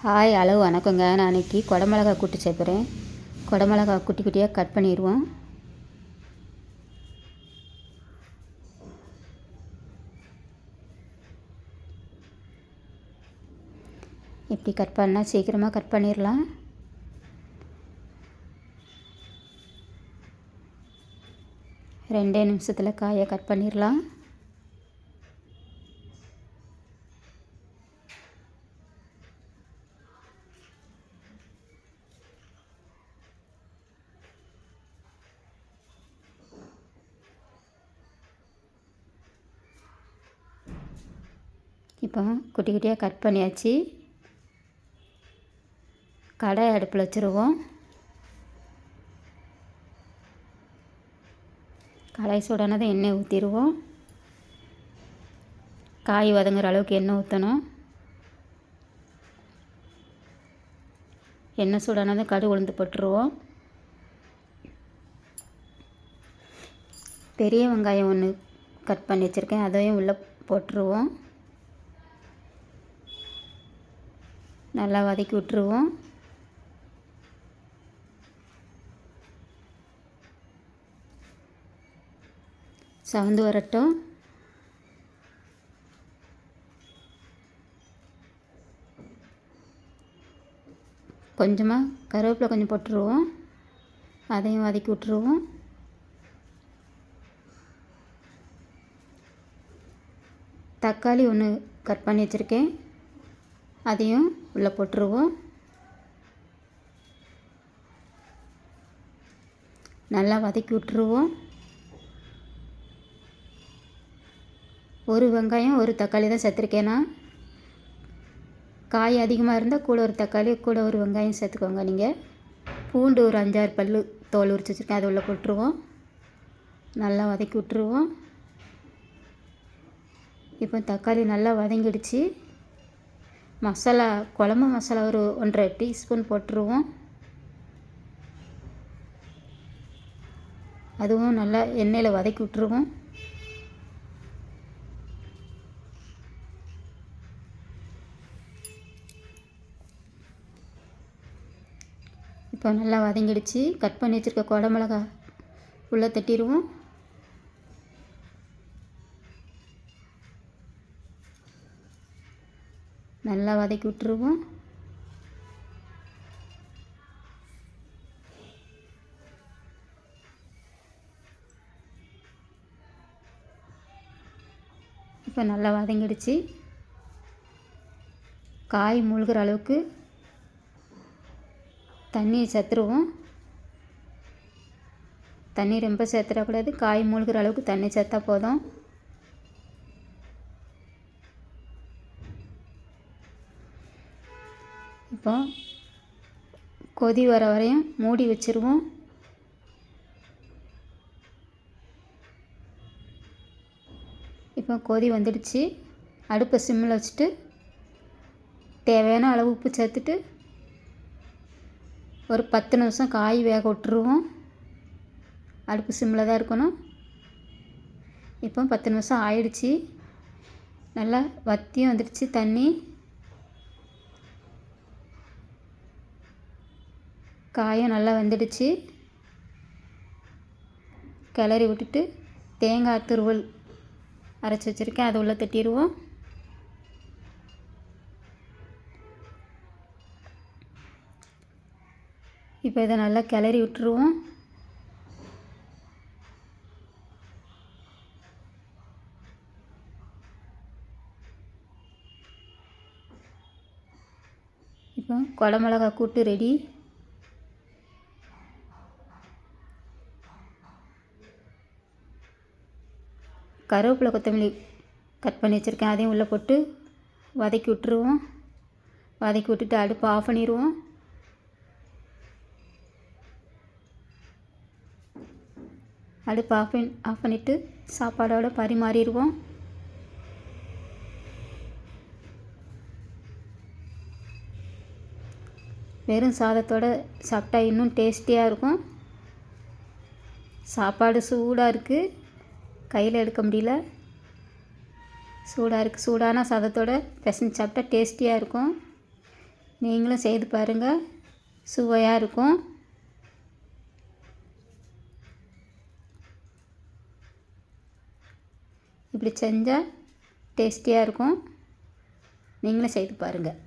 Hi, hello, வணக்கங்க. நான் இன்றைக்கி குடமிளகா கூட்டு சேர்க்குறேன். குடமிளகா குட்டி குட்டியாக கட் பண்ணிடுவோம். இப்படி கட் பண்ணால் சீக்கிரமாக கட் பண்ணிடலாம். ரெண்டே நிமிஷத்தில் காயை கட் பண்ணிடலாம். இப்போ குட்டி குட்டியாக கட் பண்ணியாச்சு. கடாய் அடுப்பில் வச்சுருவோம். கடாய் சூடானதும் எண்ணெய் ஊற்றிடுவோம். காய் வதங்குற அளவுக்கு எண்ணெய் ஊற்றணும். எண்ணெய் சூடானதும் கடுகு உளுந்து போட்டுருவோம். பெரிய வெங்காயம் ஒன்று கட் பண்ணி வச்சுருக்கேன், அதையும் உள்ளே போட்டுருவோம். நல்லா வதக்கி விட்டுருவோம். சவந்து வரட்டும். கொஞ்சமாக கருவேப்பிலை கொஞ்சம் போட்டுருவோம். அதையும் வதக்கி விட்டுருவோம். தக்காளி ஒன்று கட் பண்ணி வச்சுருக்கேன், அதையும் உள்ளே போட்டுருவோம். நல்லா வதக்கி விட்டுருவோம். ஒரு வெங்காயம் ஒரு தக்காளி தான் சேர்த்துருக்கேன்னா, காய் அதிகமாக இருந்தால் கூட ஒரு தக்காளி கூட ஒரு வெங்காயம் சேர்த்துக்கோங்க. நீங்கள் பூண்டு ஒரு 5-6 பல் தோல் உரிச்சு வச்சுருக்கேன், அதை உள்ளே போட்டுருவோம். நல்லா வதக்கி விட்டுருவோம். இப்போ தக்காளி நல்லா வதங்கிடுச்சு. மசாலா, குழம்பு மசாலா ஒரு 1.5 டீஸ்பூன் போட்டுருவோம். அதுவும் நல்லா எண்ணெயில் வதக்கி விட்டுருவோம். இப்போ நல்லா வதங்கிடுச்சு. கட் பண்ணி வச்சுருக்க குடமிளகா உள்ளே தட்டிடுவோம். நல்லா வதக்கி விட்டுருவோம். இப்போ நல்லா வதங்கிடுச்சு. காய் மூழ்கிற அளவுக்கு தண்ணியை சேர்த்துருவோம். தண்ணி ரொம்ப சேர்த்துடக்கூடாது, காய் மூழ்கிற அளவுக்கு தண்ணி சேர்த்தா போதும். இப்போ கொதி வர வரையும் மூடி வச்சுருவோம். இப்போ கொதி வந்துடுச்சு. அடுப்பை சிம்மில் வச்சுட்டு தேவையான அளவு உப்பு சேர்த்துட்டு ஒரு 10 நிமிஷம் காய் வேக விட்டுருவோம். அடுப்பு சிம்மில் தான் இருக்கணும். இப்போ 10 நிமிஷம் ஆயிடுச்சு. நல்லா வத்தியும் வந்துடுச்சு தண்ணி. காயும் நல்லா வெந்துடுச்சு. கிளறி விட்டுட்டு தேங்காய் துருவல் அரைச்சி வச்சுருக்கேன், அதை உள்ளே தட்டிடுவோம். இப்போ இதை நல்லா கிளறி விட்டுருவோம். இப்போ குடமிளகா கூட்டு ரெடி. கருவேப்பிலை கொத்தமல்லி கட் பண்ணி வச்சுருக்கேன், அதையும் உள்ளே போட்டு வதக்கி விட்டுருவோம். வதக்கி விட்டுட்டு அடுப்பு ஆஃப் பண்ணிடுவோம். அடுப்பு ஆஃப் பண்ணிவிட்டு சாப்பாடோடு பரிமாறிடுவோம். வெறும் சாதத்தோடு சாப்பிட்டா இன்னும் டேஸ்டியாக இருக்கும். சாப்பாடு சூடாக இருக்குது, கையில் எடுக்க முடியல. சூடாக இருக்குது. சூடான சாதத்தோடு பிசைஞ்சு சாப்பிட்டா டேஸ்டியாக இருக்கும். நீங்களும் செய்து பாருங்கள், சுவையாக இருக்கும். இப்படி செஞ்சால் டேஸ்டியாக இருக்கும். நீங்களும் செய்து பாருங்கள்.